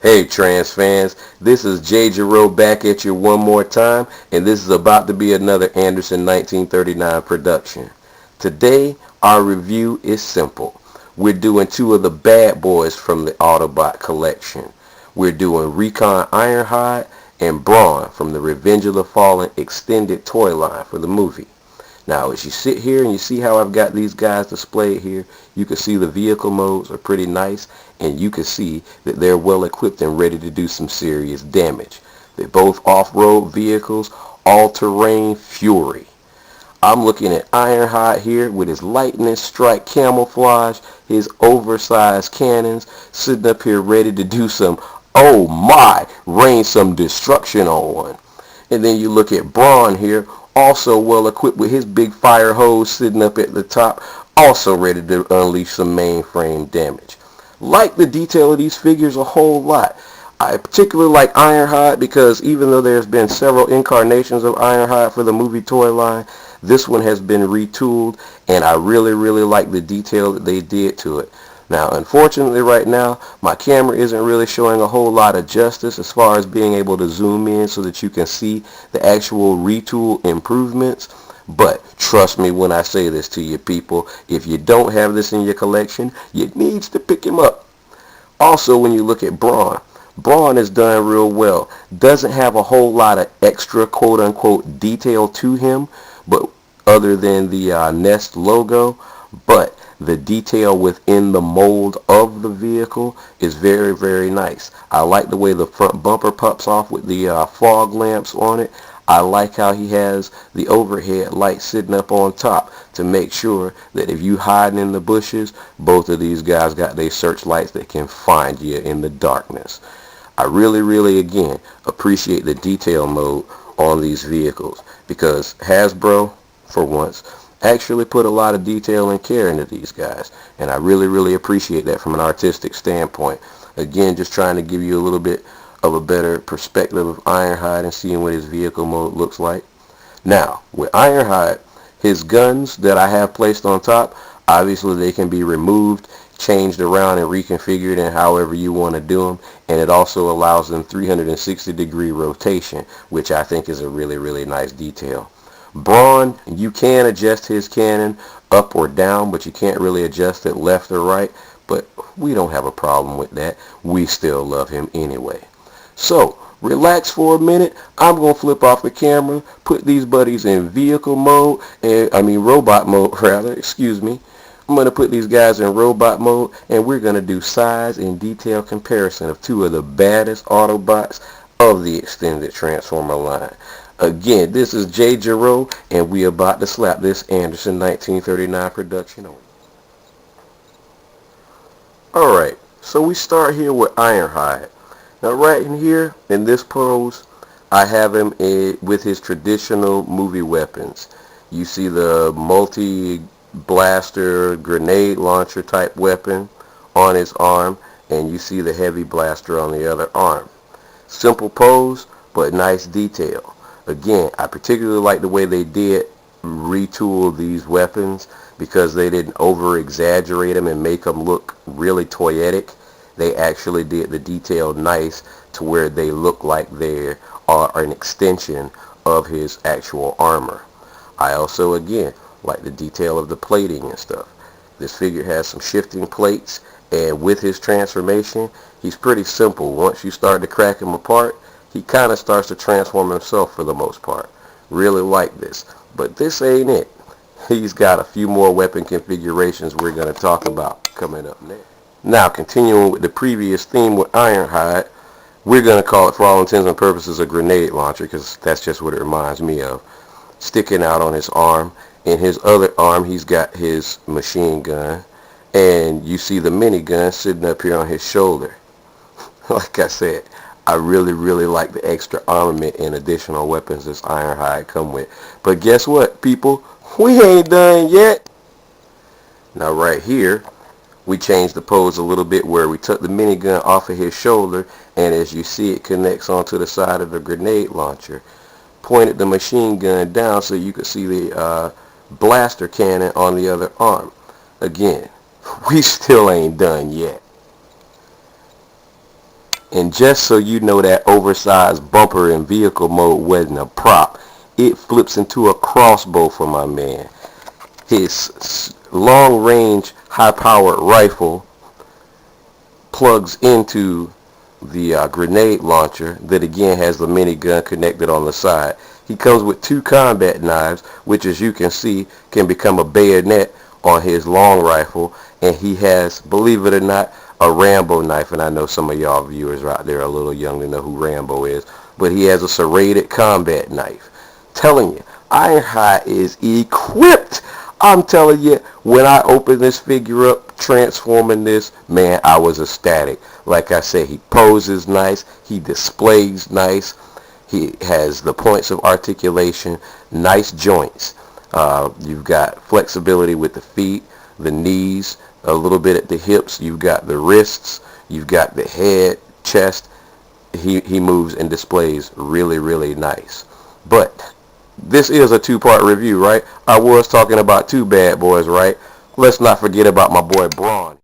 Hey trans fans, this is Jay Jarreau back at you one more time, and this is about to be another Anderson 1939 production. Today, our review is simple. We're doing two of the bad boys from the Autobot collection. We're doing Recon Ironhide and Brawn from the Revenge of the Fallen extended toy line for the movie. Now, as you sit here and you see how I've got these guys displayed here, you can see the vehicle modes are pretty nice, and you can see that they're well equipped and ready to do some serious damage. They're both off-road vehicles, all-terrain fury. I'm looking at Ironhide here with his lightning strike camouflage, his oversized cannons, sitting up here ready to do some, oh my, rain some destruction on one. And then you look at Braun here, also well equipped with his big fire hose sitting up at the top, also ready to unleash some mainframe damage. Like the detail of these figures a whole lot. I particularly like Ironhide because even though there's been several incarnations of Ironhide for the movie toy line, this one has been retooled, and I really like the detail that they did to it. Now, unfortunately right now, my camera isn't really showing a whole lot of justice as far as being able to zoom in so that you can see the actual retool improvements. But trust me when I say this to you people, if you don't have this in your collection, you need to pick him up. Also, when you look at Braun, Braun is done real well. Doesn't have a whole lot of extra quote-unquote detail to him, but other than the Nest logo, but the detail within the mold of the vehicle is very nice. I like the way the front bumper pops off with the fog lamps on it. I like how he has the overhead light sitting up on top to make sure that if you hiding in the bushes, both of these guys got their searchlights that can find you in the darkness. I really again appreciate the detail mode on these vehicles because Hasbro, for once, actually put a lot of detail and care into these guys, and I really appreciate that from an artistic standpoint. Again, just trying to give you a little bit of a better perspective of Ironhide and seeing what his vehicle mode looks like. Now, with Ironhide, his guns that I have placed on top, obviously they can be removed, changed around, and reconfigured in however you want to do them, and it also allows them 360-degree rotation, which I think is a really nice detail. Braun, you can adjust his cannon up or down, but you can't really adjust it left or right, but we don't have a problem with that. We still love him anyway. So, relax for a minute. I'm going to flip off the camera, put these buddies in vehicle mode, robot mode rather, excuse me. I'm going to put these guys in robot mode, and we're going to do size and detail comparison of two of the baddest Autobots of the extended Transformer line. Again, this is Jay Jarreau, and we about to slap this Anderson 1939 production on. Alright, so we start here with Ironhide. Now right in here, in this pose, I have him with his traditional movie weapons. You see the multi-blaster grenade launcher type weapon on his arm, and you see the heavy blaster on the other arm. Simple pose, but nice detail. Again, I particularly like the way they did retool these weapons because they didn't over-exaggerate them and make them look really toyetic. They actually did the detail nice to where they look like they are an extension of his actual armor. I also, again, like the detail of the plating and stuff. This figure has some shifting plates, and with his transformation, he's pretty simple. Once you start to crack him apart, he kind of starts to transform himself for the most part. Really like this. But this ain't it. He's got a few more weapon configurations we're going to talk about coming up next. Now, continuing with the previous theme with Ironhide, we're going to call it, for all intents and purposes, a grenade launcher because that's just what it reminds me of. Sticking out on his arm. In his other arm, he's got his machine gun. And you see the minigun sitting up here on his shoulder. Like I said, I really like the extra armament and additional weapons this Ironhide come with. But guess what, people? We ain't done yet. Now right here, we changed the pose a little bit where we took the minigun off of his shoulder, and as you see, it connects onto the side of the grenade launcher. Pointed the machine gun down so you could see the blaster cannon on the other arm. Again, we still ain't done yet. And just so you know, that oversized bumper in vehicle mode wasn't a prop. It flips into a crossbow for my man. His long-range, high-powered rifle plugs into the grenade launcher that again has the minigun connected on the side. He comes with 2 combat knives, which as you can see can become a bayonet on his long rifle, and he has, believe it or not, a Rambo knife. And I know some of y'all viewers out there are a little young to know who Rambo is, but he has a serrated combat knife. Telling you, Ironhide is equipped. I'm telling you, when I opened this figure up, transforming this, man, I was ecstatic. Like I said, he poses nice, he displays nice, he has the points of articulation, nice joints. You've got flexibility with the feet, the knees, a little bit at the hips. You've got the wrists, you've got the head, chest. He moves and displays really, really nice. But this is a 2-part review, right? I was talking about 2 bad boys, right? Let's not forget about my boy Brawn.